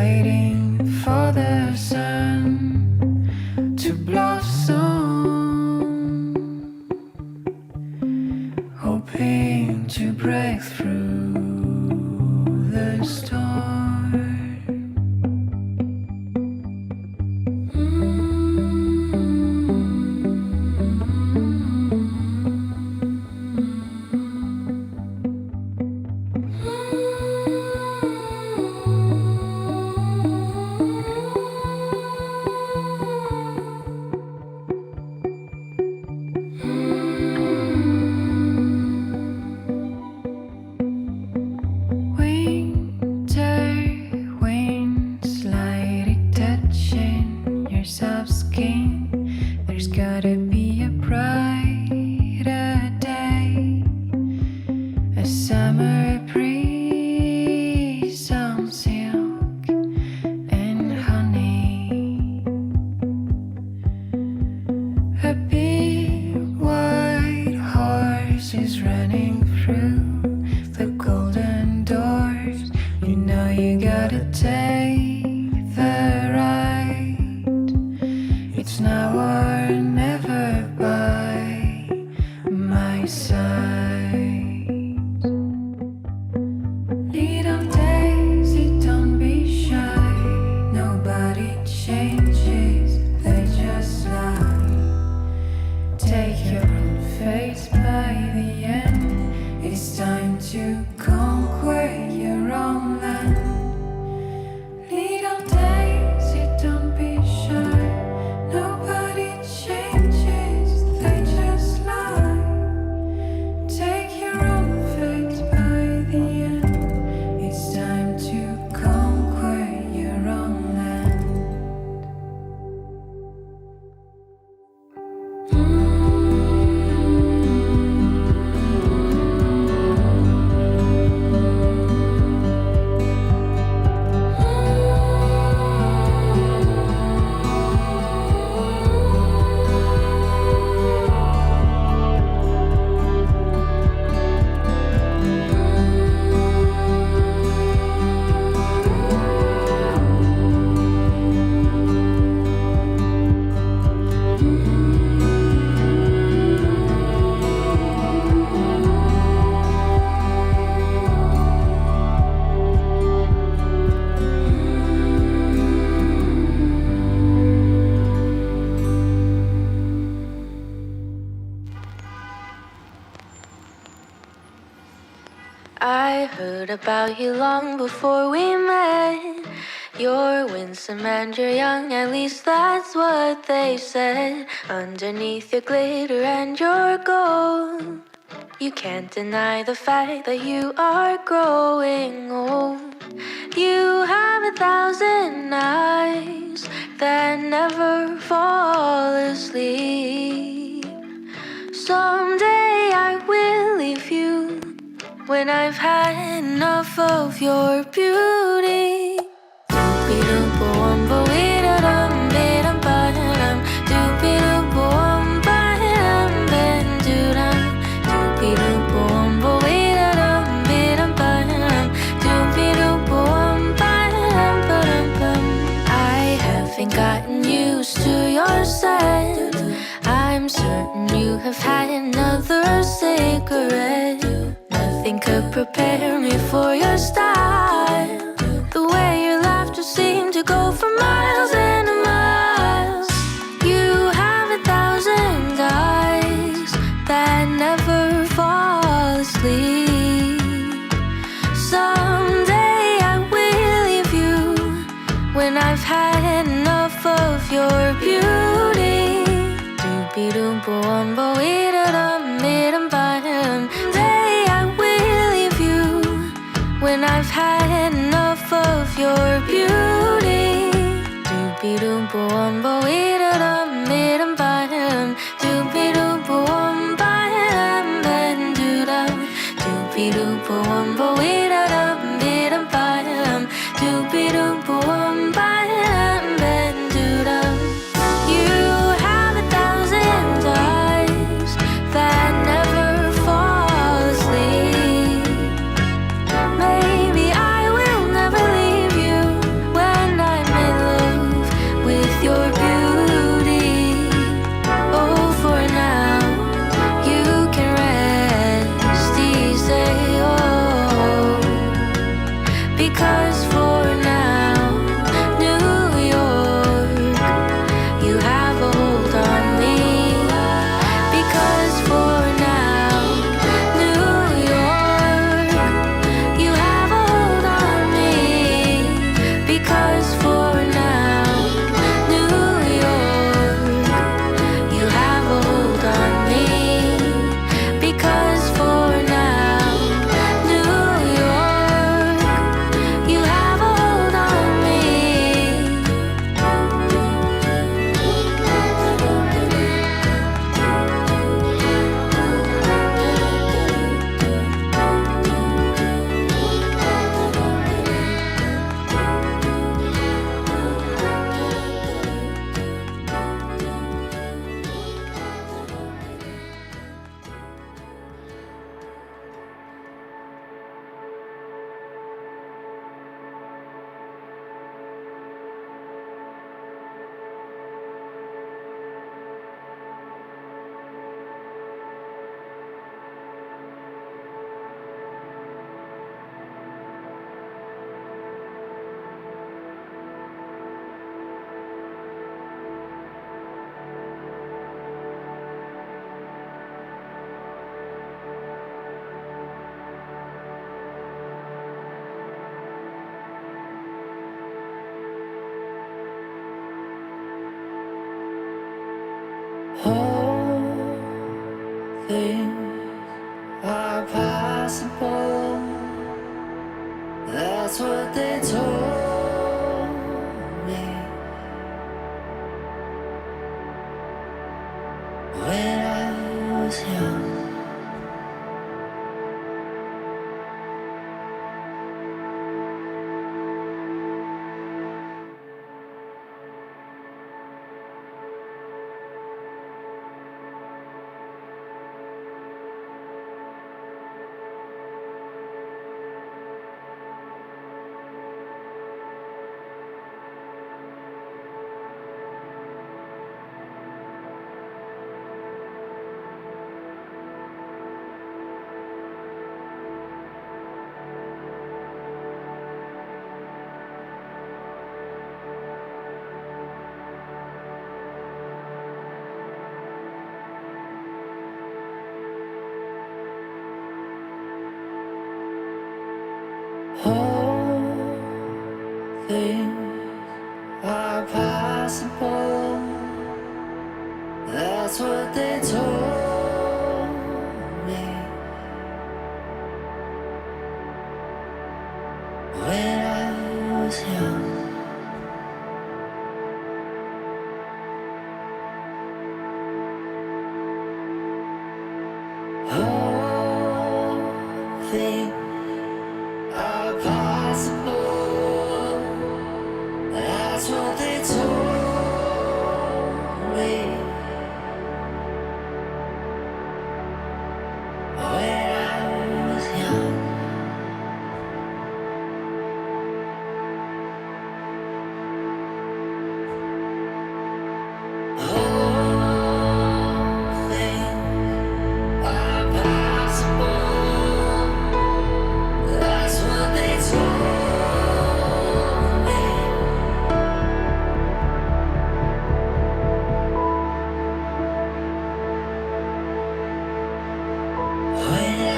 waiting for the sun to blossom, hoping to break through the storm. I heard about you long before we met. You're winsome and you're young, at least that's what they said. Underneath your glitter and your gold, you can't deny the fact that you are growing old. You have 1,000 eyes that never fall asleep. Someday I will leave you when I've had enough of your beauty. I haven't gotten used to your scent. I'm certain you have had another cigarette. Nothing could prepare me for your style. The way your laughter seemed to go for miles and miles. You have 1,000 eyes that never fall asleep. Someday I will leave you when I've had enough of your beauty. When I've had enough of your beauty. Maybe I will never leave you. Well, because for now, New York, you have a hold on me. Because for now, New York, you have a hold on me. All things are possible. That's what they told me when I was young. All things are possible. That's what they told me when I was young. All things are possible. That's what they told me when I was young. All things are possible. That's what they told me when I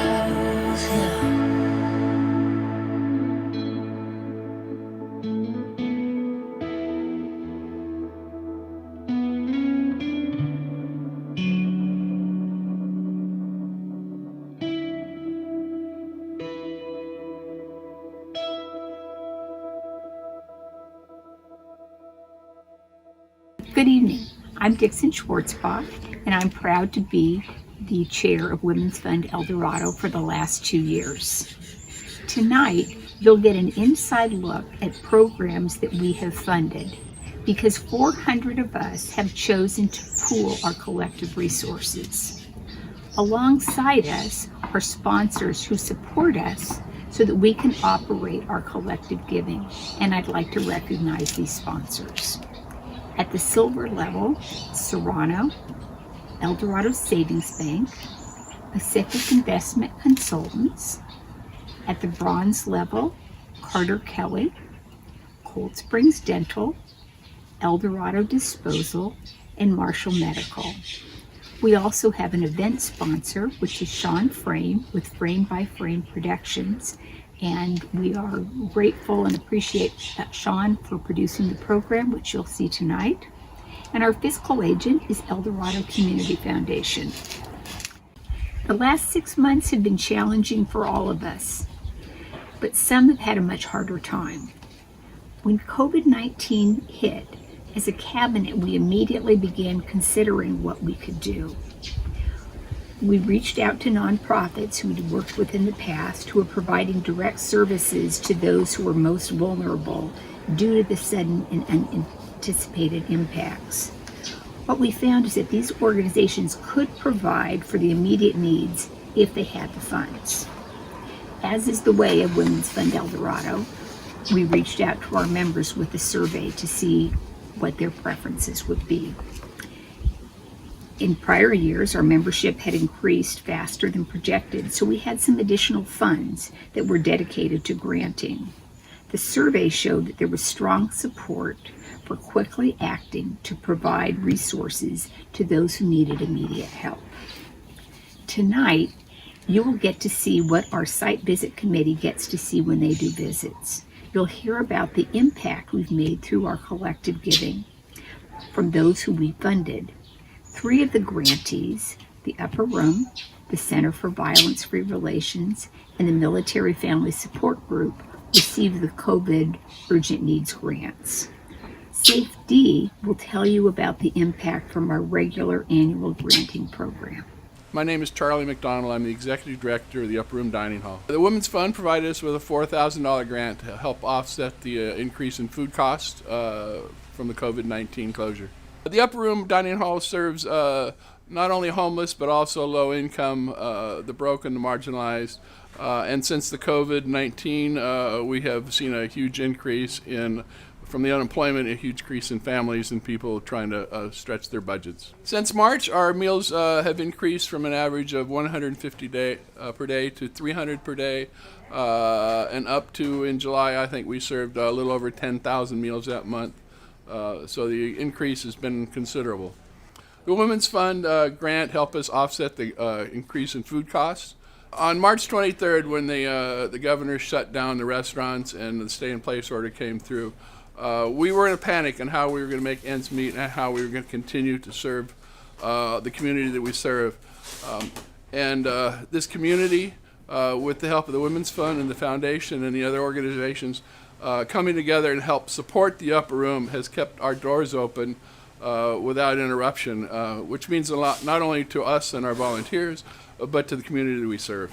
was young. Good evening. I'm Dixon Schwartzbach, and I'm proud to be the chair of Women's Fund El Dorado for the last 2 years. Tonight, you'll get an inside look at programs that we have funded, because 400 of us have chosen to pool our collective resources. Alongside us are sponsors who support us so that we can operate our collective giving, and I'd like to recognize these sponsors. At the silver level, Serrano, El Dorado Savings Bank, Pacific Investment Consultants. At the bronze level, Carter Kelly, Cold Springs Dental, El Dorado Disposal, and Marshall Medical. We also have an event sponsor, which is Sean Frame with Frame by Frame Productions, And we are grateful and appreciate Sean for producing the program, which you'll see tonight. And our fiscal agent is Eldorado Community Foundation. The last 6 months have been challenging for all of us, but some have had a much harder time. When COVID-19 hit, as a cabinet, we immediately began considering what we could do. We reached out to nonprofits who we'd worked with in the past who are providing direct services to those who are most vulnerable due to the sudden and unanticipated impacts. What we found is that these organizations could provide for the immediate needs if they had the funds. As is the way of Women's Fund Eldorado, we reached out to our members with a survey to see what their preferences would be. In prior years, our membership had increased faster than projected, so we had some additional funds that were dedicated to granting. The survey showed that there was strong support for quickly acting to provide resources to those who needed immediate help. Tonight, you will get to see what our site visit committee gets to see when they do visits. You'll hear about the impact we've made through our collective giving from those who we funded. 3 of the grantees, the Upper Room, the Center for Violence-Free Relations, and the Military Family Support Group, received the COVID Urgent Needs grants. SAFE-D will tell you about the impact from our regular annual granting program. My name is Charlie McDonald. I'm the Executive Director of the Upper Room Dining Hall. The Women's Fund provided us with a $4,000 grant to help offset the increase in food costs from the COVID-19 closure. The Upper Room Dining Hall serves not only homeless but also low income, the broken, the marginalized. And since the COVID-19, we have seen a huge increase from the unemployment, a huge increase in families and people trying to stretch their budgets. Since March, our meals have increased from an average of 150 per day to 300 per day, and up to, in July, I think we served a little over 10,000 meals that month. So the increase has been considerable. The Women's Fund grant helped us offset the increase in food costs. On March 23rd, when the governor shut down the restaurants and the stay-in-place order came through, we were in a panic on how we were going to make ends meet and how we were going to continue to serve the community that we serve. This community, with the help of the Women's Fund and the Foundation and the other organizations, coming together and help support the Upper Room has kept our doors open without interruption, which means a lot not only to us and our volunteers, but to the community that we serve.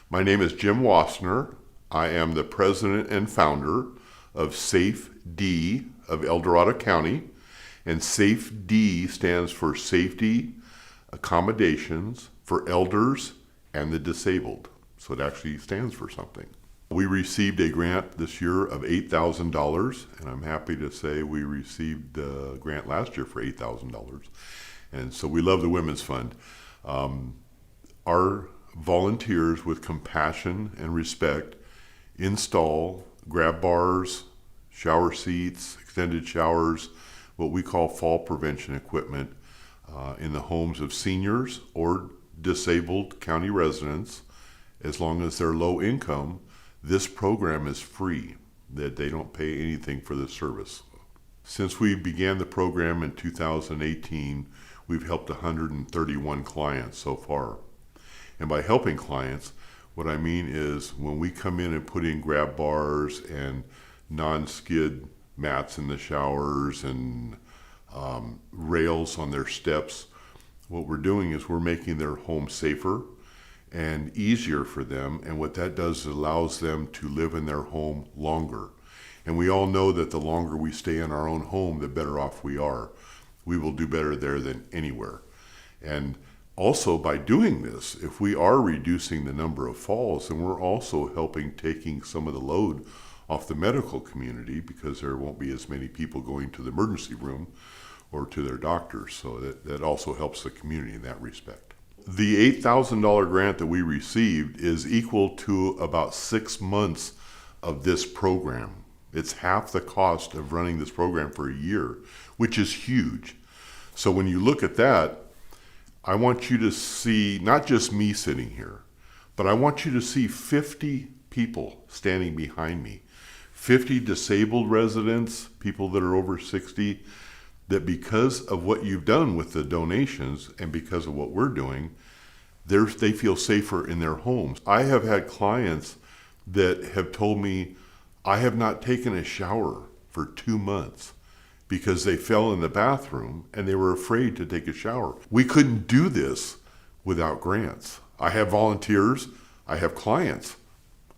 My name is Jim Wassner. I am the president and founder of SAFE-D of El Dorado County, and SAFE-D stands for Safety Accommodations for Elders and the Disabled. So it actually stands for something. We received a grant this year of $8,000, and I'm happy to say we received a grant last year for $8,000. And so we love the Women's Fund. Our volunteers with compassion and respect install grab bars, shower seats, extended showers, what we call fall prevention equipment in the homes of seniors or disabled county residents. As long as they're low income, this program is free, that they don't pay anything for this service. Since we began the program in 2018, we've helped 131 clients so far. And by helping clients, what I mean is when we come in and put in grab bars and non-skid mats in the showers and rails on their steps, what we're doing is we're making their home safer and easier for them, and what that does is allows them to live in their home longer. And we all know that the longer we stay in our own home, the better off we are. We will do better there than anywhere. And also by doing this, if we are reducing the number of falls, then we're also helping taking some of the load off the medical community, because there won't be as many people going to the emergency room or to their doctors. So that also helps the community in that respect. The $8,000 grant that we received is equal to about 6 months of this program. It's half the cost of running this program for a year, which is huge. So when you look at that, I want you to see not just me sitting here, but I want you to see 50 people standing behind me. 50 disabled residents, people that are over 60, that because of what you've done with the donations and because of what we're doing, they feel safer in their homes. I have had clients that have told me, I have not taken a shower for 2 months because they fell in the bathroom and they were afraid to take a shower. We couldn't do this without grants. I have volunteers, I have clients.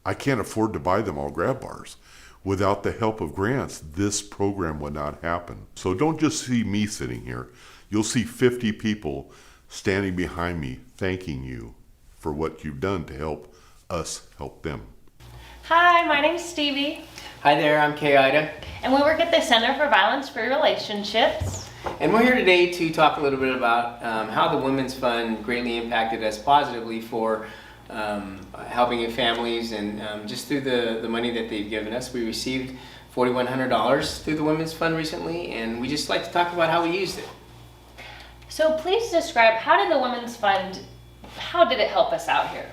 I can't afford to buy them all grab bars. Without the help of grants, this program would not happen. So don't just see me sitting here. You'll see 50 people standing behind me thanking you for what you've done to help us help them. Hi, my name's Stevie, Hi there, I'm Kay Ida, and we work at the Center for Violence-Free Relationships. and we're here today to talk a little bit about how the Women's Fund greatly impacted us positively for helping families, and just through the money that they've given us. We received $4,100 through the Women's Fund recently, and we just like to talk about how we used it. So please describe, how did the Women's Fund, how did it help us out here?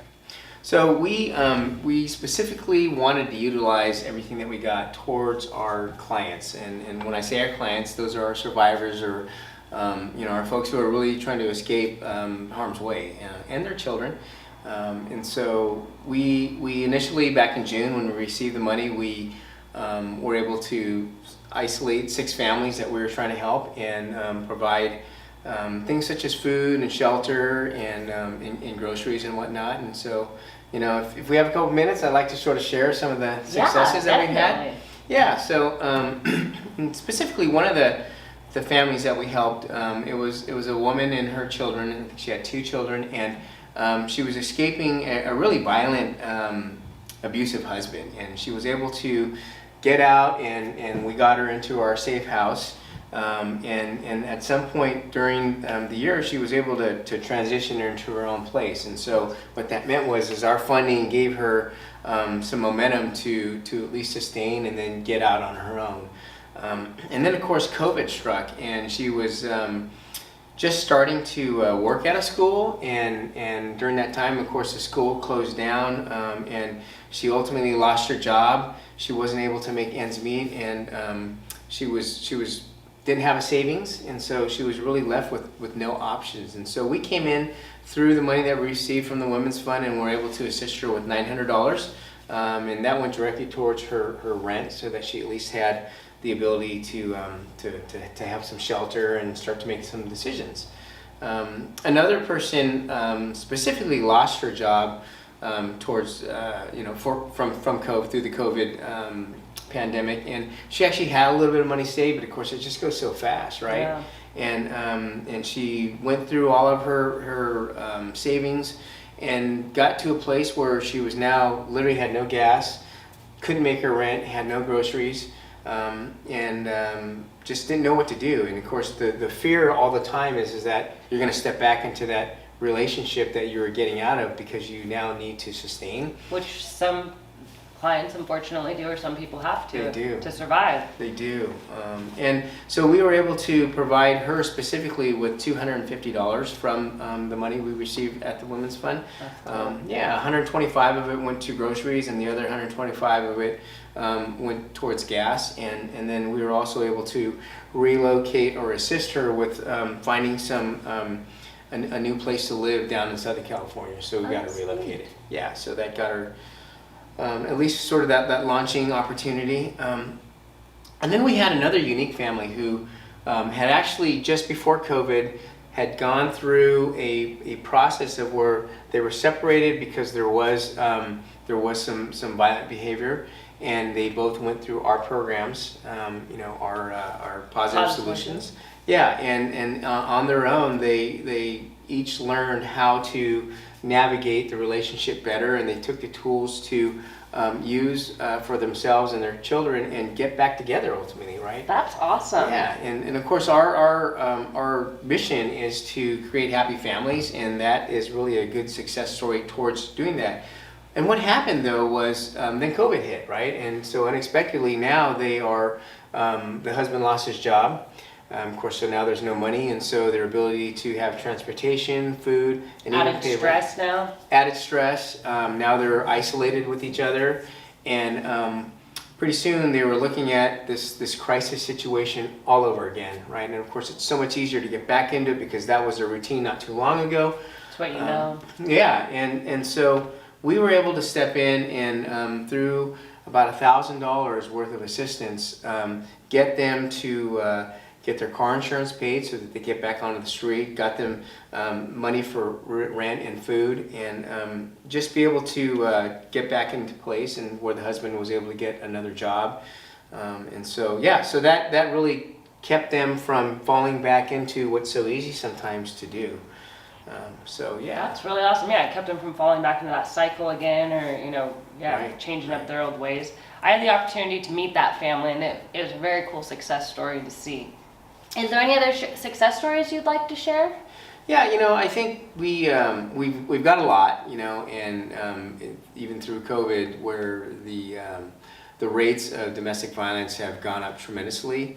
So we specifically wanted to utilize everything that we got towards our clients, and when I say our clients, those are our survivors, or our folks who are really trying to escape harm's way, and their children. And so we initially, back in June, when we received the money, we were able to isolate 6 families that we were trying to help, and provide things such as food and shelter and groceries and whatnot. And so, if we have a couple minutes, I'd like to sort of share some of the successes that we've had. Yeah, so specifically one of the families that we helped, it was a woman and her children. I think she had 2 children, and she was escaping a really violent, abusive husband. And she was able to get out, and we got her into our safe house. And at some point during the year, she was able to transition her into her own place. And so what that meant was our funding gave her some momentum to at least sustain and then get out on her own. And then of course COVID struck, and she was just starting to work at a school, and during that time, of course, the school closed down, and she ultimately lost her job. She wasn't able to make ends meet, and she didn't have a savings, and so she was really left with no options. And so we came in through the money that we received from the Women's Fund, and were able to assist her with $900, and that went directly towards her rent, so that she at least had the ability to have some shelter and start to make some decisions. Another person specifically lost her job towards from COVID, through the COVID pandemic, and she actually had a little bit of money saved, but of course it just goes so fast, right? Yeah. And she went through all of her savings, and got to a place where she was now literally had no gas, couldn't make her rent, had no groceries, and just didn't know what to do. And of course the fear all the time is that you're going to step back into that relationship that you were getting out of, because you now need to sustain. Which some clients unfortunately do, or some people have to. They do. To survive. They do. And so we were able to provide her specifically with $250 from the money we received at the Women's Fund. Yeah, 125 of it went to groceries, and the other 125 of it went towards gas. And then we were also able to relocate or assist her with finding a new place to live down in Southern California. So we got her relocated. Yeah, so that got her at least sort of that launching opportunity. And then we had another unique family who had actually, just before COVID, had gone through a process of where they were separated because there was some violent behavior, and they both went through our programs, our positive solutions. Yeah, and on their own, they each learned how to navigate the relationship better, and they took the tools to use for themselves and their children, and get back together ultimately, right? That's awesome. Yeah, and of course our mission is to create happy families, and that is really a good success story towards doing that. And what happened though was then COVID hit, right? And so unexpectedly now they are, the husband lost his job. Of course, so now there's no money, and so their ability to have transportation, food, and even Added pay stress rent. now. Added stress. Now they're isolated with each other, and pretty soon they were looking at this crisis situation all over again, right? And of course, it's so much easier to get back into it because that was their routine not too long ago. That's what you know. Yeah, and so we were able to step in and through about $1,000 worth of assistance, get them to get their car insurance paid so that they get back onto the street, got them money for rent and food, and just be able to get back into place, and where the husband was able to get another job. And so, yeah, so that really kept them from falling back into what's so easy sometimes to do. So, yeah. That's really awesome. Yeah, it kept them from falling back into that cycle again, or Right. changing up their old ways. I had the opportunity to meet that family, and it was a very cool success story to see. Is there any other success stories you'd like to share? Yeah, I think we've got a lot, and even through COVID, where the rates of domestic violence have gone up tremendously,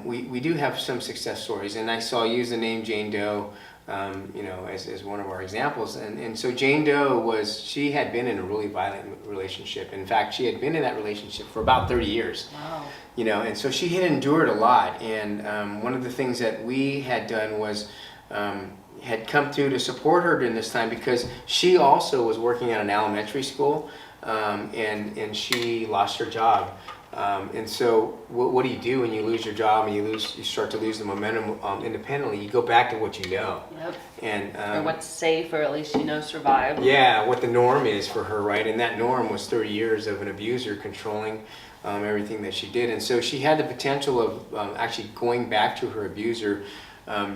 we do have some success stories. And I saw you use the name Jane Doe, as one of our examples. And so Jane Doe she had been in a really violent relationship. In fact, she had been in that relationship for about 30 years. Wow. And so she had endured a lot. And one of the things that we had done was had come through to support her during this time, because she also was working at an elementary school, and she lost her job. And so what do you do when you lose your job and you start to lose the momentum independently? You go back to what you know. Yep. And Or what's safe, or at least survive. yeah, what the norm is for her, right? And that norm was 30 years of an abuser controlling everything that she did. And so she had the potential of actually going back to her abuser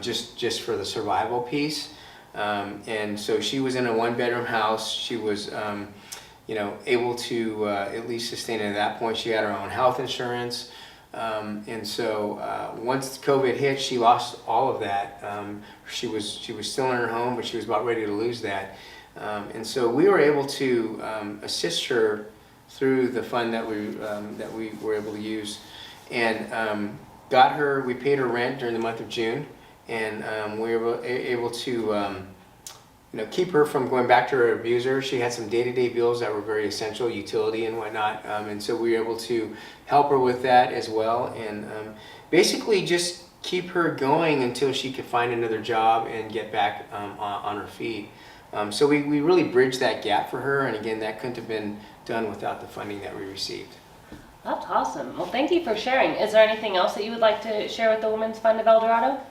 just for the survival piece. And so she was in a one-bedroom house. She was able to at least sustain it at that point. She had her own health insurance. And so once COVID hit, she lost all of that. She was still in her home, but she was about ready to lose that. And so we were able to assist her through the fund that we were able to use, and we paid her rent during the month of June, and we were able to keep her from going back to her abuser. She had some day-to-day bills that were very essential, utility and whatnot, and so we were able to help her with that as well, and basically just keep her going until she could find another job and get back on her feet. So we really bridged that gap for her, and again, that couldn't have been done without the funding that we received. That's awesome. Well, thank you for sharing. Is there anything else that you would like to share with the Women's Fund of El Dorado?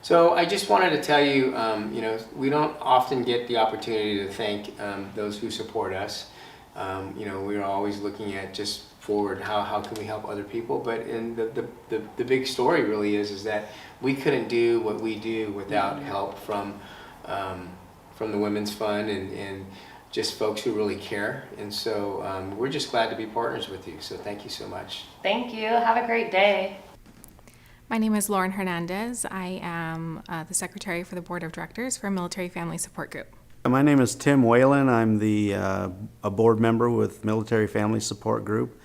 So I just wanted to tell you, we don't often get the opportunity to thank those who support us. We're always looking at just forward, how can we help other people? But the big story really is that we couldn't do what we do without help from the Women's Fund and just folks who really care. And so we're just glad to be partners with you. So thank you so much. Thank you. Have a great day. My name is Lauren Hernandez. I am the Secretary for the Board of Directors for Military Family Support Group. My name is Tim Whalen. I'm a board member with Military Family Support Group,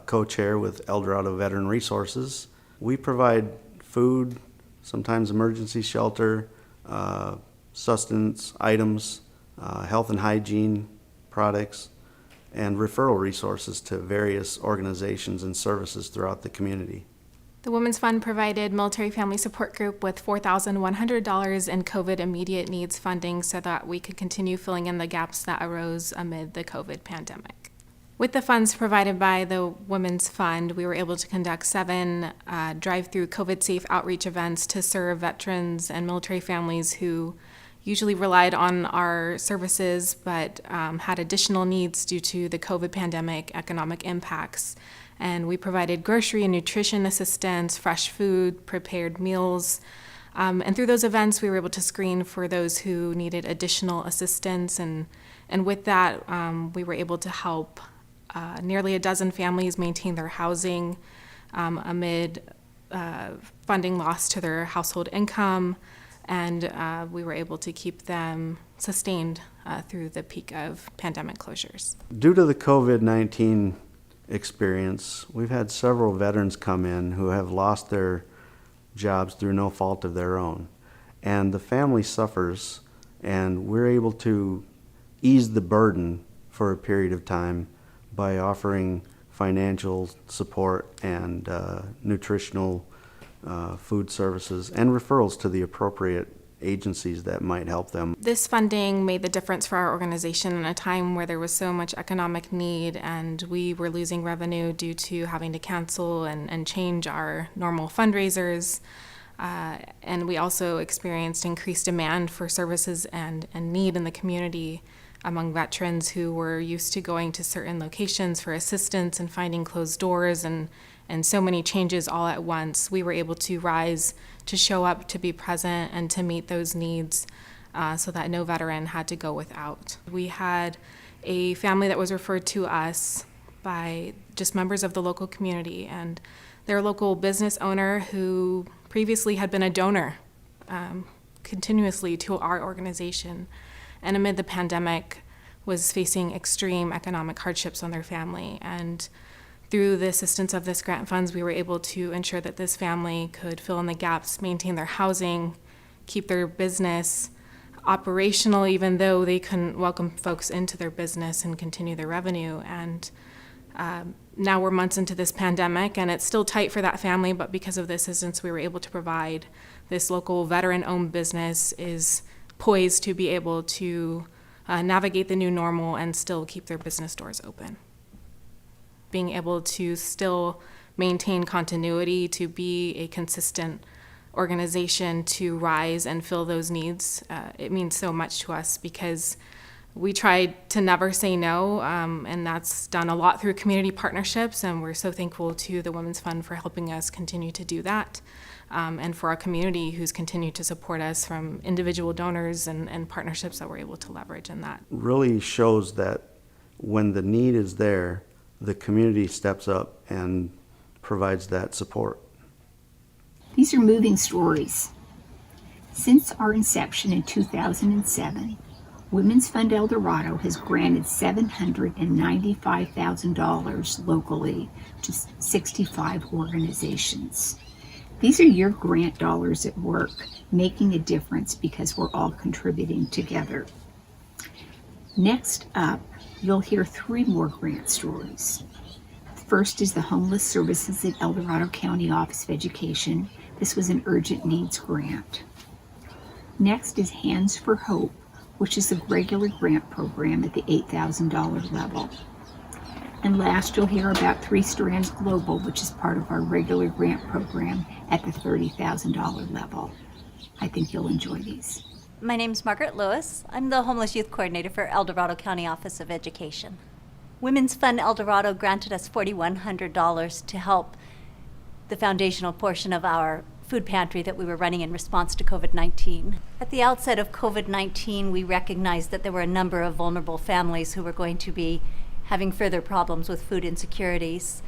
co-chair with El Dorado Veteran Resources. We provide food, sometimes emergency shelter, sustenance items, health and hygiene products, and referral resources to various organizations and services throughout the community. The Women's Fund provided Military Family Support Group with $4,100 in COVID immediate needs funding so that we could continue filling in the gaps that arose amid the COVID pandemic. With the funds provided by the Women's Fund, we were able to conduct 7 drive-through COVID-safe outreach events to serve veterans and military families who usually relied on our services but had additional needs due to the COVID pandemic economic impacts. And we provided grocery and nutrition assistance, fresh food, prepared meals. And through those events, we were able to screen for those who needed additional assistance. And with that, we were able to help nearly a dozen families maintain their housing amid funding lost to their household income. And we were able to keep them sustained through the peak of pandemic closures. Due to the COVID-19 experience, we've had several veterans come in who have lost their jobs through no fault of their own. And the family suffers, and we're able to ease the burden for a period of time by offering financial support and nutritional food services and referrals to the appropriate agencies that might help them. This funding made the difference for our organization in a time where there was so much economic need and we were losing revenue due to having to cancel and change our normal fundraisers. And we also experienced increased demand for services and need in the community among veterans who were used to going to certain locations for assistance and finding closed doors and so many changes all at once. We were able to rise, to show up, to be present, and to meet those needs so that no veteran had to go without. We had a family that was referred to us by just members of the local community, and their local business owner who previously had been a donor continuously to our organization, and amid the pandemic was facing extreme economic hardships on their family. And through the assistance of this grant funds, we were able to ensure that this family could fill in the gaps, maintain their housing, keep their business operational, even though they couldn't welcome folks into their business and continue their revenue. And now we're months into this pandemic, and it's still tight for that family, but because of the assistance we were able to provide, this local veteran-owned business is poised to be able to navigate the new normal and still keep their business doors open. Being able to still maintain continuity, to be a consistent organization, to rise and fill those needs, it means so much to us because we tried to never say no, and that's done a lot through community partnerships, and we're so thankful to the Women's Fund for helping us continue to do that, and for our community who's continued to support us from individual donors and partnerships that we're able to leverage in that. Really shows that when the need is there, the community steps up and provides that support. These are moving stories. Since our inception in 2007, Women's Fund El Dorado has granted $795,000 locally to 65 organizations. These are your grant dollars at work, making a difference because we're all contributing together. Next up, you'll hear 3 more grant stories. The first is the Homeless Services at El Dorado County Office of Education. This was an urgent needs grant. Next is Hands for Hope, which is a regular grant program at the $8,000 level. And last, you'll hear about 3 Strands Global, which is part of our regular grant program at the $30,000 level. I think you'll enjoy these. My name's Margaret Lewis. I'm the Homeless Youth Coordinator for El Dorado County Office of Education. Women's Fund El Dorado granted us $4,100 to help the foundational portion of our food pantry that we were running in response to COVID-19. At the outset of COVID-19, we recognized that there were a number of vulnerable families who were going to be having further problems with food insecurities.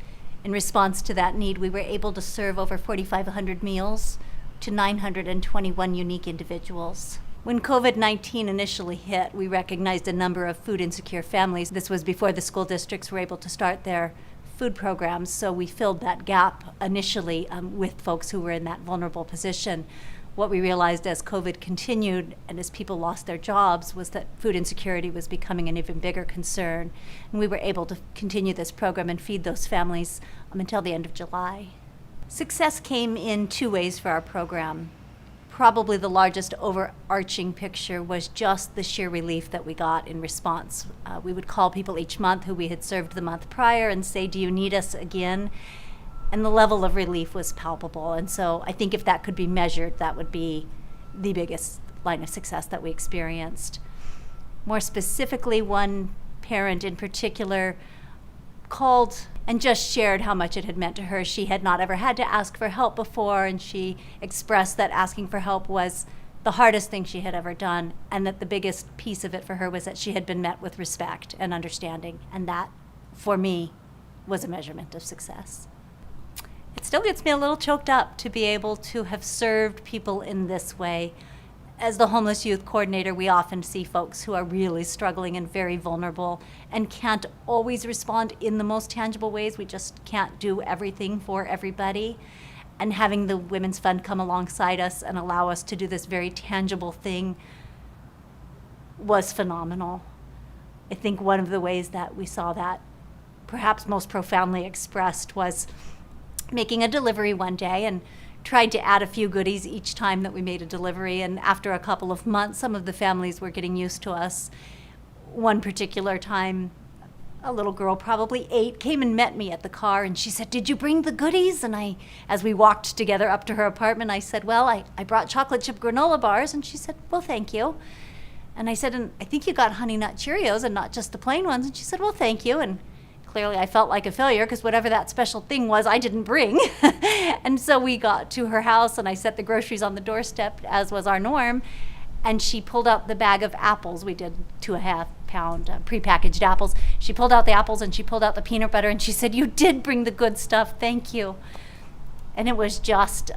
In response to that need, we were able to serve over 4,500 meals to 921 unique individuals. When COVID-19 initially hit, we recognized a number of food insecure families. This was before the school districts were able to start their food programs, so we filled that gap initially with folks who were in that vulnerable position. What we realized as COVID continued and as people lost their jobs was that food insecurity was becoming an even bigger concern, and we were able to continue this program and feed those families until the end of July. Success came in 2 ways for our program. Probably the largest overarching picture was just the sheer relief that we got in response. We would call people each month who we had served the month prior and say, "Do you need us again?" And the level of relief was palpable. And so I think if that could be measured, that would be the biggest line of success that we experienced. More specifically, one parent in particular called and just shared how much it had meant to her. She had not ever had to ask for help before, and she expressed that asking for help was the hardest thing she had ever done, and that the biggest piece of it for her was that she had been met with respect and understanding, and that, for me, was a measurement of success. It still gets me a little choked up to be able to have served people in this way. As the Homeless Youth Coordinator, we often see folks who are really struggling and very vulnerable and can't always respond in the most tangible ways. We just can't do everything for everybody. and having the Women's Fund come alongside us and allow us to do this very tangible thing was phenomenal. I think one of the ways that we saw that perhaps most profoundly expressed was making a delivery one day and tried to add a few goodies each time that we made a delivery. And after a couple of months, some of the families were getting used to us. One particular time, a little girl, probably 8, came and met me at the car, and she said, "Did you bring the goodies?" And as we walked together up to her apartment, I said, "Well, I brought chocolate chip granola bars." And she said, "Well, thank you." And I said, "And I think you got Honey Nut Cheerios and not just the plain ones." And she said, "Well, thank you." And clearly I felt like a failure because whatever that special thing was, I didn't bring. And so we got to her house and I set the groceries on the doorstep, as was our norm. And she pulled out the bag of apples. We did 2.5 pound prepackaged apples. She pulled out the apples and she pulled out the peanut butter and she said, "You did bring the good stuff, thank you." And it was just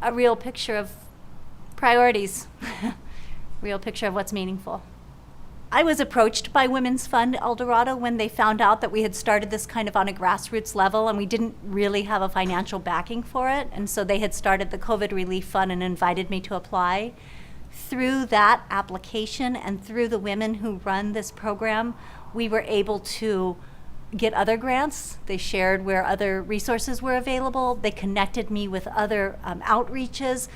a real picture of priorities, real picture of what's meaningful. I was approached by Women's Fund El Dorado when they found out that we had started this kind of on a grassroots level and we didn't really have a financial backing for it. And so they had started the COVID Relief Fund and invited me to apply. Through that application and through the women who run this program, we were able to get other grants. They shared where other resources were available. They connected me with other outreaches.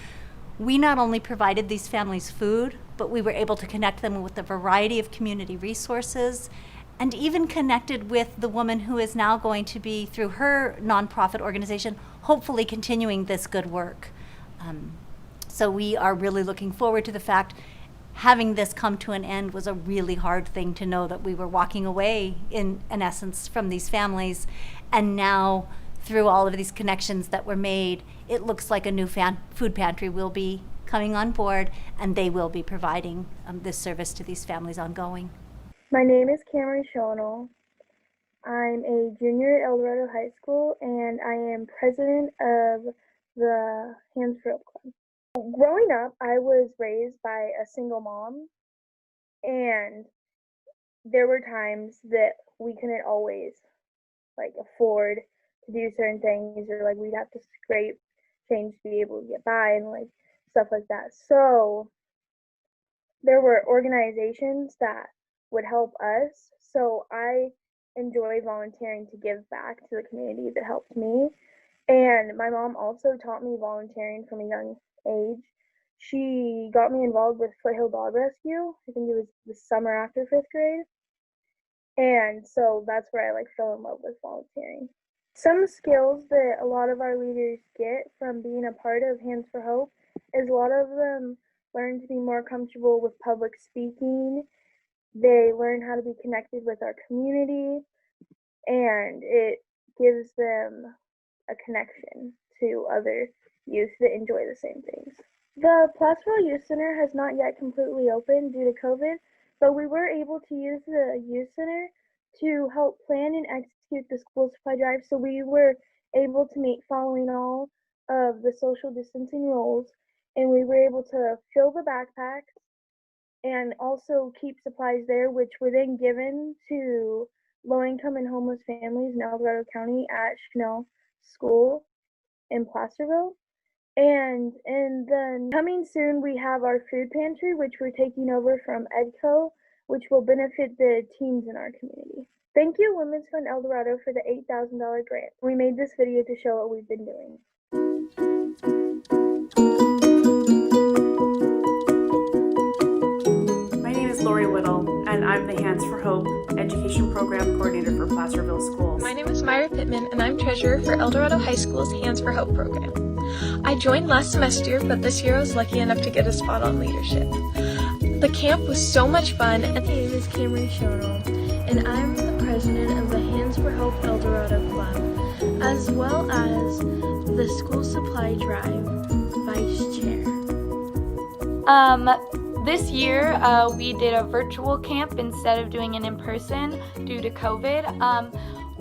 We not only provided these families food, but we were able to connect them with a variety of community resources, and even connected with the woman who is now going to be, through her nonprofit organization, hopefully continuing this good work. So we are really looking forward to the fact having this come to an end was a really hard thing to know, that we were walking away in essence from these families. And now through all of these connections that were made, it looks like a new food pantry will be coming on board, and they will be providing this service to these families ongoing. My name is Cameron Shonell. I'm a junior at El Dorado High School, and I am president of the Hands for Hope Club. Growing up, I was raised by a single mom, and there were times that we couldn't always afford to do certain things, or we'd have to scrape change to be able to get by and stuff like that. So there were organizations that would help us. So I enjoy volunteering to give back to the community that helped me. And my mom also taught me volunteering from a young age. She got me involved with Foothill Dog Rescue. I think it was the summer after 5th grade. And so that's where I fell in love with volunteering. Some skills that a lot of our leaders get from being a part of Hands for Hope is a lot of them learn to be more comfortable with public speaking. They learn how to be connected with our community, and it gives them a connection to other youth that enjoy the same things. The Placerville Youth Center has not yet completely opened due to COVID, but we were able to use the youth center to help plan and execute the school supply drive. So we were able to meet following all of the social distancing rules, and we were able to fill the backpacks and also keep supplies there, which were then given to low-income and homeless families in El Dorado County at Chanel School in Placerville. And then coming soon, we have our food pantry, which we're taking over from EDCO, which will benefit the teens in our community. Thank you, Women's Fund El Dorado, for the $8,000 grant. We made this video to show what we've been doing. My name is Lori Whittle, and I'm the Hands for Hope Education Program Coordinator for Placerville Schools. My name is Myra Pittman, and I'm Treasurer for El Dorado High School's Hands for Hope program. I joined last semester, but this year I was lucky enough to get a spot on leadership. The camp was so much fun. My name is Cameron Shonell, and I'm the president of the Hands for Hope El Dorado Club, as well as the School Supply Drive Vice Chair. This year, we did a virtual camp instead of doing it in person due to COVID.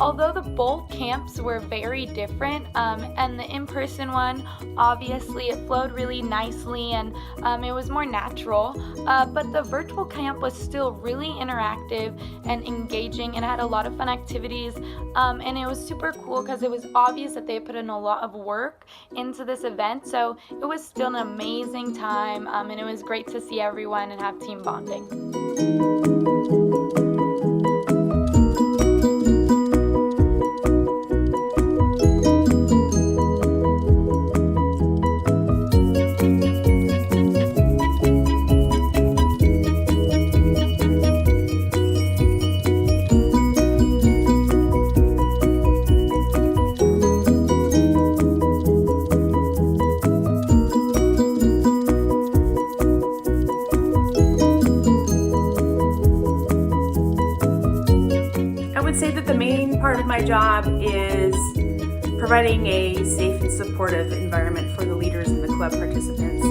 Although both camps were very different, and the in-person one, obviously it flowed really nicely and it was more natural, but the virtual camp was still really interactive and engaging and had a lot of fun activities, and it was super cool because it was obvious that they put in a lot of work into this event, so it was still an amazing time, and it was great to see everyone and have team bonding. My job is providing a safe and supportive environment for the leaders and the club participants.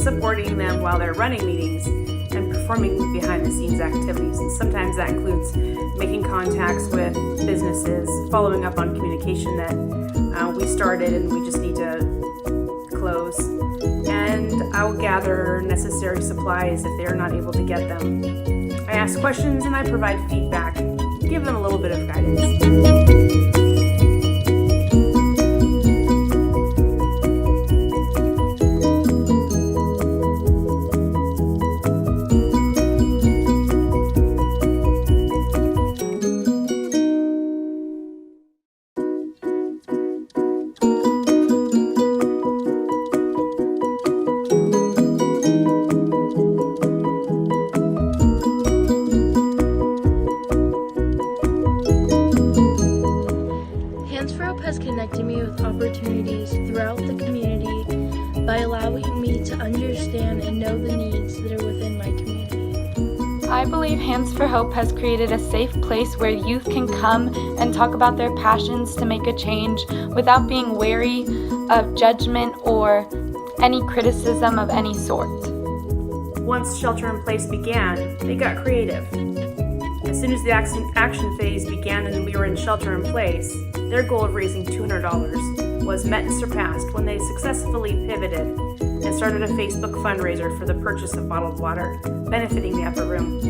Supporting them while they're running meetings and performing behind the scenes activities. And sometimes that includes making contacts with businesses, following up on communication that we started and we just need to close. And I will gather necessary supplies if they're not able to get them. I ask questions and I provide feedback, give them a little bit of guidance. connected me with opportunities throughout the community by allowing me to understand and know the needs that are within my community. I believe Hands for Hope has created a safe place where youth can come and talk about their passions to make a change without being wary of judgment or any criticism of any sort. Once shelter in place began, they got creative. As soon as the action phase began and we were in shelter in place, their goal of raising $200 was met and surpassed when they successfully pivoted and started a Facebook fundraiser for the purchase of bottled water, benefiting the upper room.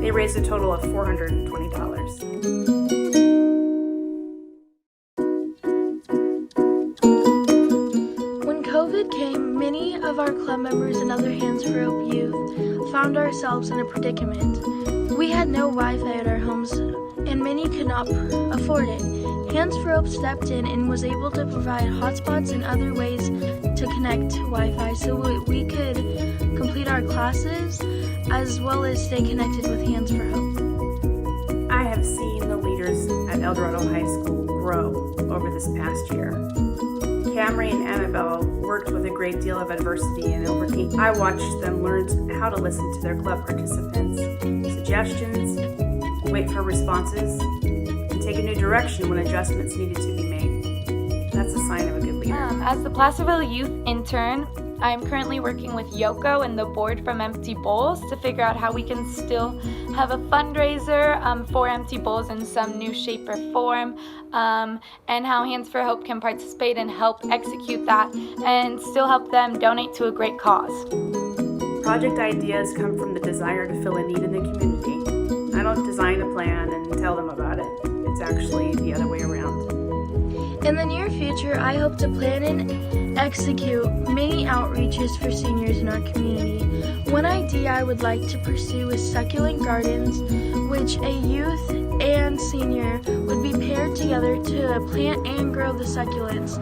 They raised a total of $420. When COVID came, many of our club members and other Hands for Hope youth found ourselves in a predicament. We had no Wi-Fi at our homes, and many could not afford it. Hands for Hope stepped in and was able to provide hotspots and other ways to connect to Wi-Fi so we could complete our classes as well as stay connected with Hands for Hope. I have seen the leaders at El Dorado High School grow over this past year. Camry and Annabelle worked with a great deal of adversity and overcame. I watched them learn how to listen to their club participants' suggestions, wait for responses, and take a new direction when adjustments needed to be made. That's a sign of a good leader. As the Placerville Youth Intern, I'm currently working with Yoko and the board from Empty Bowls to figure out how we can still have a fundraiser for Empty Bowls in some new shape or form, and how Hands for Hope can participate and help execute that and still help them donate to a great cause. Project ideas come from the desire to fill a need in the community. I don't design a plan and tell them about it. It's actually the other way around. In the near future, I hope to plan and execute many outreaches for seniors in our community. One idea I would like to pursue is succulent gardens, which a youth and senior would be paired together to plant and grow the succulents.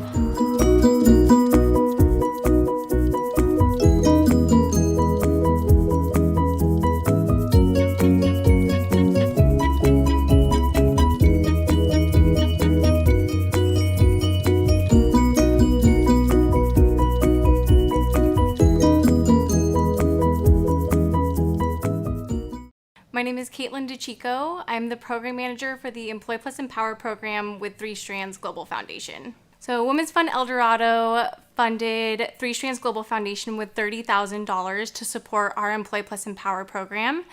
Caitlin DeChico. I'm the program manager for the Employ Plus Empower program with Three Strands Global Foundation. So Women's Fund El Dorado funded Three Strands Global Foundation with $30,000 to support our Employ Plus Empower program.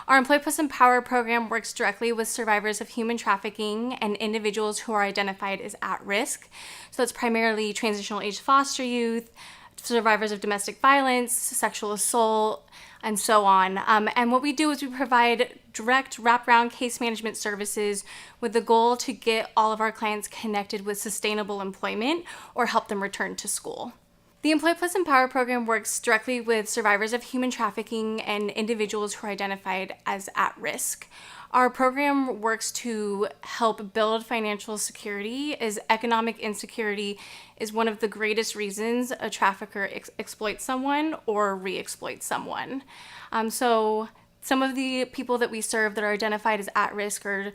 Our Employ Plus Empower program works directly with survivors of human trafficking and individuals who are identified as at risk. So it's primarily transitional age foster youth, survivors of domestic violence, sexual assault, and so on. And what we do is we provide direct wraparound case management services with the goal to get all of our clients connected with sustainable employment or help them return to school. The Employ Plus Empower program works directly with survivors of human trafficking and individuals who are identified as at risk. Our program works to help build financial security, as economic insecurity is one of the greatest reasons a trafficker exploits someone or re-exploits someone. So some of the people that we serve that are identified as at risk are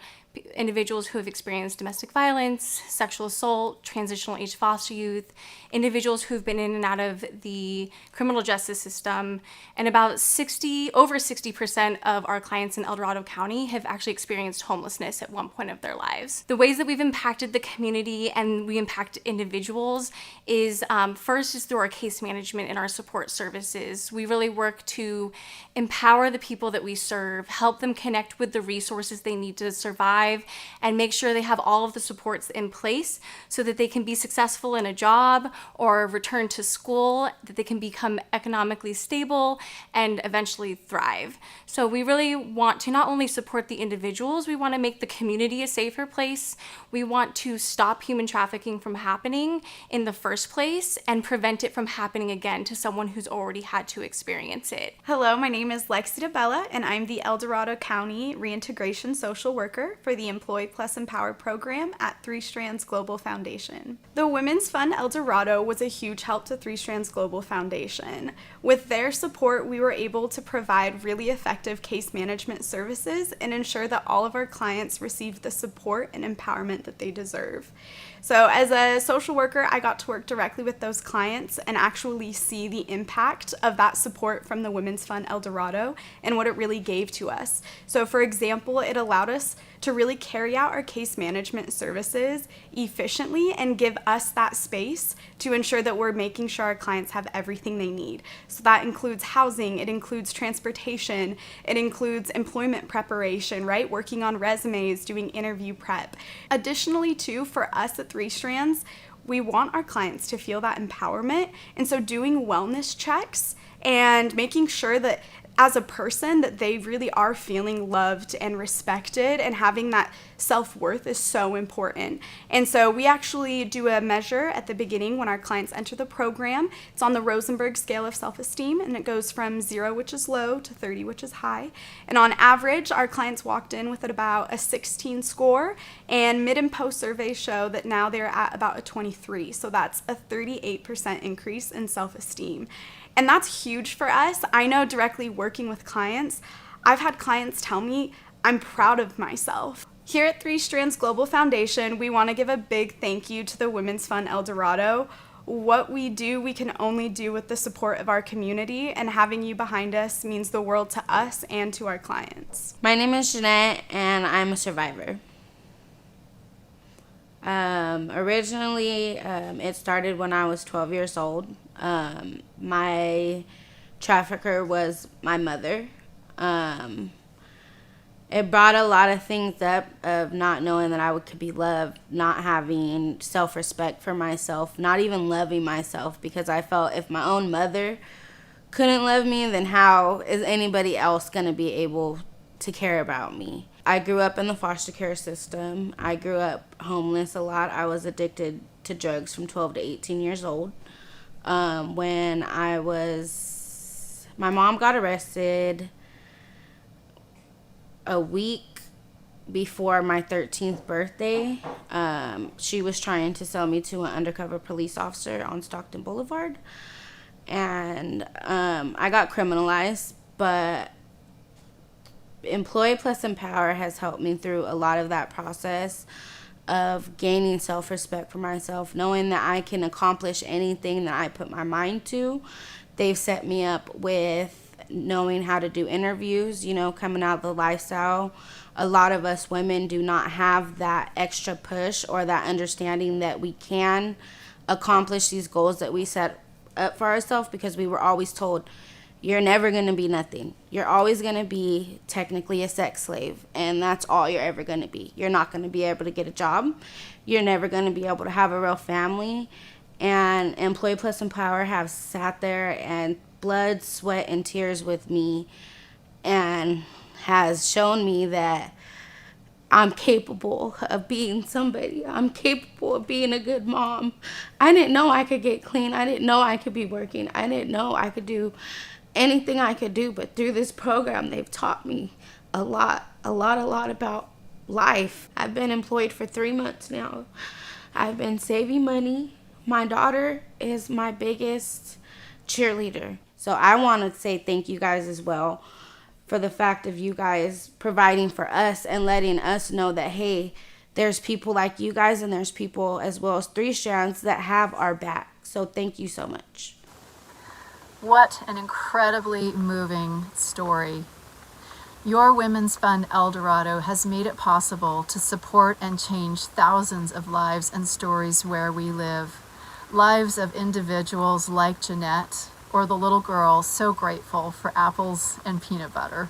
individuals who have experienced domestic violence, sexual assault, transitional age foster youth, individuals who've been in and out of the criminal justice system, and over 60% of our clients in El Dorado County have actually experienced homelessness at one point of their lives. The ways that we've impacted the community and we impact individuals is first is through our case management and our support services. We really work to empower the people that we serve, help them connect with the resources they need to survive, and make sure they have all of the supports in place so that they can be successful in a job or return to school, that they can become economically stable and eventually thrive. So we really want to not only support the individuals, we want to make the community a safer place. We want to stop human trafficking from happening in the first place and prevent it from happening again to someone who's already had to experience it. Hello, my name is Lexi DeBella, and I'm the El Dorado County Reintegration Social Worker for the Employ Plus Empower program at Three Strands Global Foundation. The Women's Fund El Dorado was a huge help to Three Strands Global Foundation. With their support, we were able to provide really effective case management services and ensure that all of our clients received the support and empowerment that they deserve. So as a social worker, I got to work directly with those clients and actually see the impact of that support from the Women's Fund El Dorado and what it really gave to us. So for example, it allowed us to really carry out our case management services efficiently and give us that space to ensure that we're making sure our clients have everything they need. So that includes housing, it includes transportation, it includes employment preparation, right? Working on resumes, doing interview prep. Additionally, too, for us at Three Strands, we want our clients to feel that empowerment. And so doing wellness checks and making sure that as a person that they really are feeling loved and respected and having that self-worth is so important. And so we actually do a measure at the beginning when our clients enter the program. It's on the Rosenberg scale of self-esteem, and it goes from 0, which is low, to 30, which is high. And on average, our clients walked in with about a 16 score, and mid and post surveys show that now they're at about a 23. So that's a 38% increase in self-esteem. And that's huge for us. I know directly working with clients, I've had clients tell me, I'm proud of myself. Here at Three Strands Global Foundation, we want to give a big thank you to the Women's Fund El Dorado. What we do, we can only do with the support of our community, and having you behind us means the world to us and to our clients. My name is Jeanette, and I'm a survivor. Originally, it started when I was 12 years old. My trafficker was my mother. It brought a lot of things up of not knowing that I could be loved, not having self-respect for myself, not even loving myself, because I felt if my own mother couldn't love me, then how is anybody else going to be able to care about me? I grew up in the foster care system. I grew up homeless a lot. I was addicted to drugs from 12 to 18 years old. When my mom got arrested a week before my 13th birthday. She was trying to sell me to an undercover police officer on Stockton Boulevard. And I got criminalized, but Employ Plus Empower has helped me through a lot of that process of gaining self-respect for myself, knowing that I can accomplish anything that I put my mind to. They've set me up with knowing how to do interviews, coming out of the lifestyle. A lot of us women do not have that extra push or that understanding that we can accomplish these goals that we set up for ourselves, because we were always told, you're never going to be nothing. You're always going to be technically a sex slave, and that's all you're ever going to be. You're not going to be able to get a job. You're never going to be able to have a real family. And Employee Plus Empower have sat there and blood, sweat, and tears with me, and has shown me that I'm capable of being somebody. I'm capable of being a good mom. I didn't know I could get clean. I didn't know I could be working. I didn't know I could do anything I could do. But through this program, they've taught me a lot about life. I've been employed for 3 months now. I've been saving money. My daughter is my biggest cheerleader. So I want to say thank you guys as well for the fact of you guys providing for us and letting us know that, hey, there's people like you guys, and there's people as well as 3 Strands that have our back. So thank you so much. What an incredibly moving story. Your Women's Fund El Dorado has made it possible to support and change thousands of lives and stories where we live. Lives of individuals like Jeanette, or the little girl so grateful for apples and peanut butter.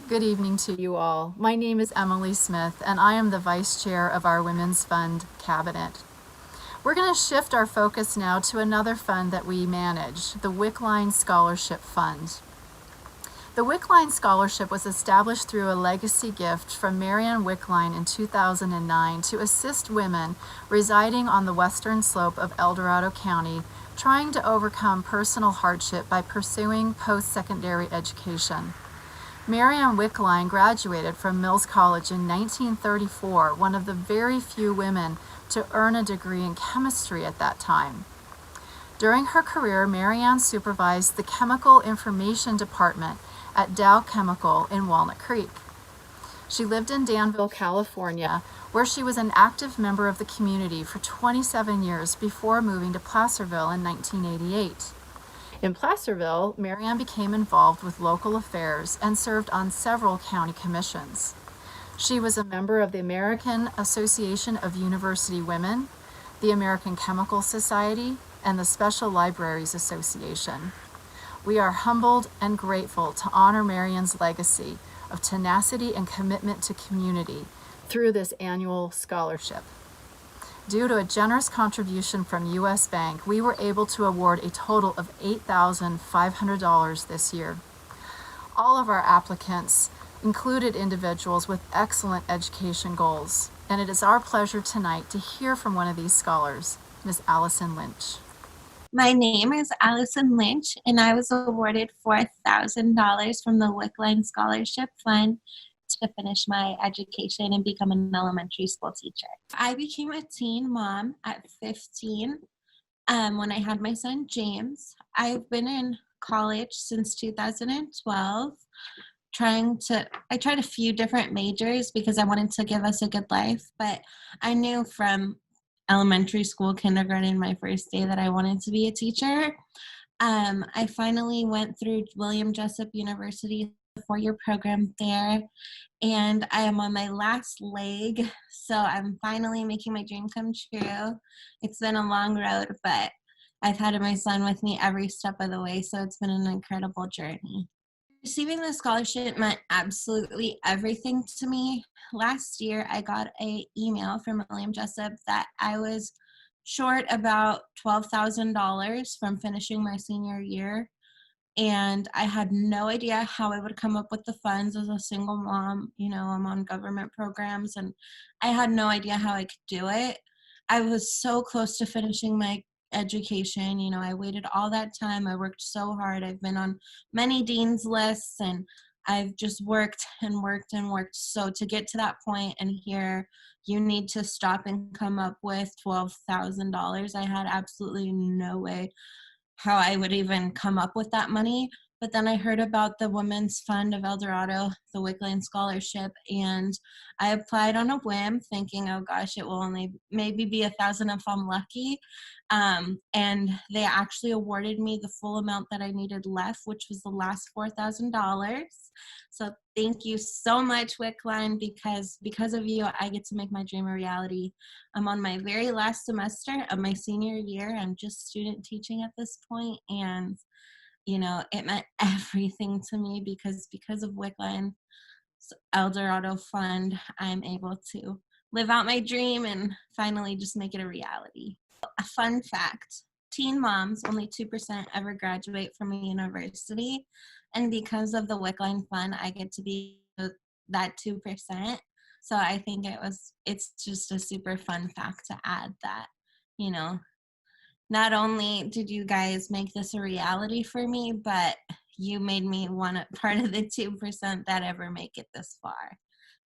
Good evening to you all. My name is Emily Smith, and I am the Vice Chair of our Women's Fund Cabinet. We're going to shift our focus now to another fund that we manage, the Wickline Scholarship Fund. The Wickline Scholarship was established through a legacy gift from Marianne Wickline in 2009 to assist women residing on the western slope of El Dorado County trying to overcome personal hardship by pursuing post-secondary education. Marianne Wickline graduated from Mills College in 1934, one of the very few women to earn a degree in chemistry at that time. During her career, Marianne supervised the Chemical Information Department at Dow Chemical in Walnut Creek. She lived in Danville, California, where she was an active member of the community for 27 years before moving to Placerville in 1988. In Placerville, Marianne became involved with local affairs and served on several county commissions. She was a member of the American Association of University Women, the American Chemical Society, and the Special Libraries Association. We are humbled and grateful to honor Marianne's legacy of tenacity and commitment to community through this annual scholarship. Due to a generous contribution from U.S. Bank, we were able to award a total of $8,500 this year. All of our applicants included individuals with excellent education goals, and it is our pleasure tonight to hear from one of these scholars, Ms. Allison Lynch. My name is Allison Lynch, and I was awarded $4,000 from the Wickline Scholarship Fund to finish my education and become an elementary school teacher. I became a teen mom at 15 when I had my son James. I've been in college since 2012. I tried a few different majors because I wanted to give us a good life, but I knew from elementary school, kindergarten, my first day, that I wanted to be a teacher. I finally went through William Jessup University, a 4-year program there, and I am on my last leg, so I'm finally making my dream come true. It's been a long road, but I've had my son with me every step of the way, so it's been an incredible journey. Receiving the scholarship meant absolutely everything to me. Last year, I got an email from William Jessup that I was short about $12,000 from finishing my senior year, and I had no idea how I would come up with the funds as a single mom. I'm on government programs, and I had no idea how I could do it. I was so close to finishing my education. I waited all that time. I worked so hard. I've been on many dean's lists, and I've just worked and worked and worked. So to get to that point and hear you need to stop and come up with $12,000, I had absolutely no way how I would even come up with that money. But then I heard about the Women's Fund of El Dorado, the Wickline Scholarship, and I applied on a whim thinking, oh gosh, it will only maybe be $1,000 if I'm lucky. And they actually awarded me the full amount that I needed left, which was the last $4,000. So thank you so much, Wickline, because of you, I get to make my dream a reality. I'm on my very last semester of my senior year. I'm just student teaching at this point, and you know, it meant everything to me because of Wickline El Dorado Fund, I'm able to live out my dream and finally just make it a reality. A fun fact, teen moms, only 2% ever graduate from a university. And because of the Wickline Fund, I get to be that 2%. So I think it's just a super fun fact to add that, you know, not only did you guys make this a reality for me, but you made me part of the 2% that ever make it this far.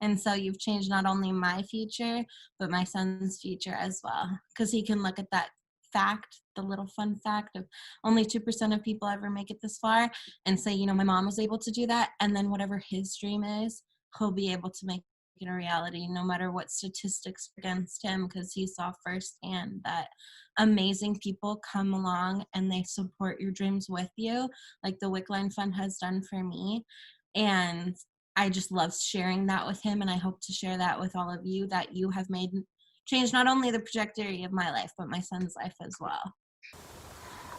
And so you've changed not only my future, but my son's future as well. Because he can look at that fact, the little fun fact of only 2% of people ever make it this far, and say, you know, my mom was able to do that. And then whatever his dream is, he'll be able to make it a reality, no matter what statistics against him, because he saw firsthand that amazing people come along and they support your dreams with you, like the Wickline Fund has done for me. And I just love sharing that with him, and I hope to share that with all of you, that you have changed not only the trajectory of my life, but my son's life as well.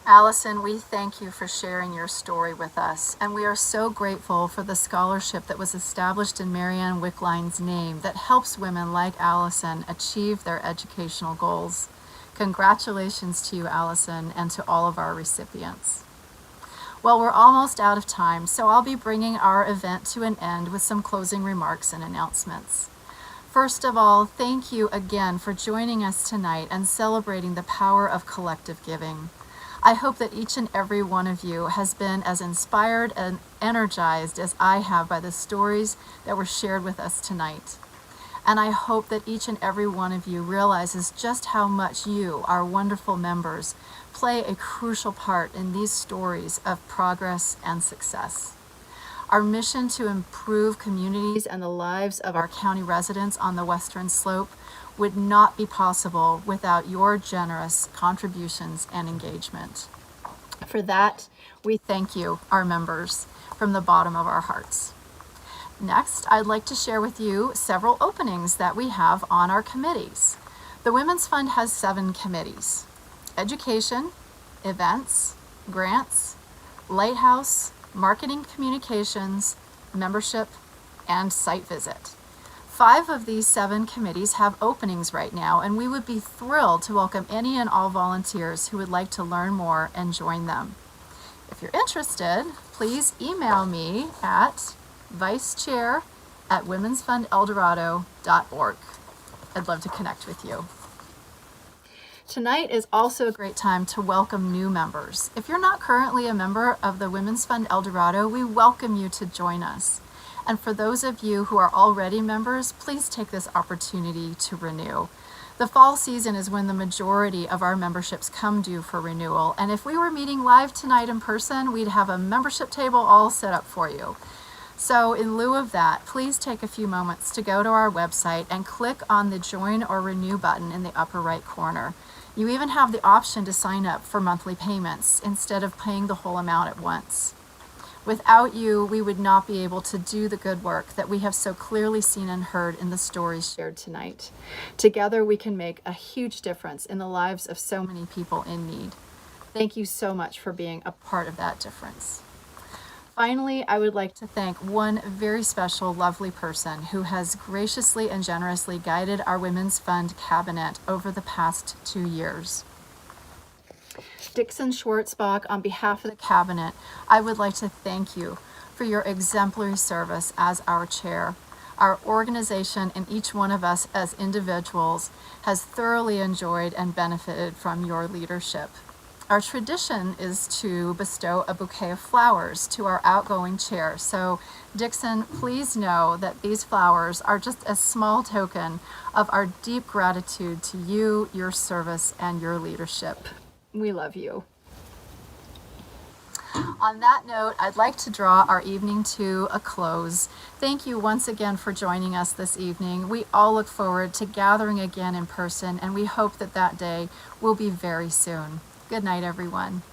Allison, we thank you for sharing your story with us, and we are so grateful for the scholarship that was established in Marianne Wickline's name that helps women like Allison achieve their educational goals. Congratulations to you, Allison, and to all of our recipients. Well, we're almost out of time, so I'll be bringing our event to an end with some closing remarks and announcements. First of all, thank you again for joining us tonight and celebrating the power of collective giving. I hope that each and every one of you has been as inspired and energized as I have by the stories that were shared with us tonight. And I hope that each and every one of you realizes just how much you, our wonderful members, play a crucial part in these stories of progress and success. Our mission to improve communities and the lives of our county residents on the Western Slope would not be possible without your generous contributions and engagement. For that, we thank you, our members, from the bottom of our hearts. Next, I'd like to share with you several openings that we have on our committees. The Women's Fund has 7 committees: Education, Events, Grants, Lighthouse, Marketing Communications, Membership, and Site Visit. 5 of these 7 committees have openings right now, and we would be thrilled to welcome any and all volunteers who would like to learn more and join them. If you're interested, please email me at vicechair@womensfundeldorado.org. I'd love to connect with you. Tonight is also a great time to welcome new members. If you're not currently a member of the Women's Fund El Dorado, we welcome you to join us. And for those of you who are already members, please take this opportunity to renew. The fall season is when the majority of our memberships come due for renewal. And if we were meeting live tonight in person, we'd have a membership table all set up for you. So in lieu of that, please take a few moments to go to our website and click on the Join or Renew button in the upper right corner. You even have the option to sign up for monthly payments instead of paying the whole amount at once. Without you, we would not be able to do the good work that we have so clearly seen and heard in the stories shared tonight. Together, we can make a huge difference in the lives of so many people in need. Thank you so much for being a part of that difference. Finally, I would like to thank one very special, lovely person who has graciously and generously guided our Women's Fund cabinet over the past 2 years. Dixon Schwartzbach, on behalf of the cabinet, I would like to thank you for your exemplary service as our chair. Our organization and each one of us as individuals has thoroughly enjoyed and benefited from your leadership. Our tradition is to bestow a bouquet of flowers to our outgoing chair. So Dixon, please know that these flowers are just a small token of our deep gratitude to you, your service, and your leadership. We love you. On that note, I'd like to draw our evening to a close. Thank you once again for joining us this evening. We all look forward to gathering again in person, and we hope that that day will be very soon. Good night, everyone.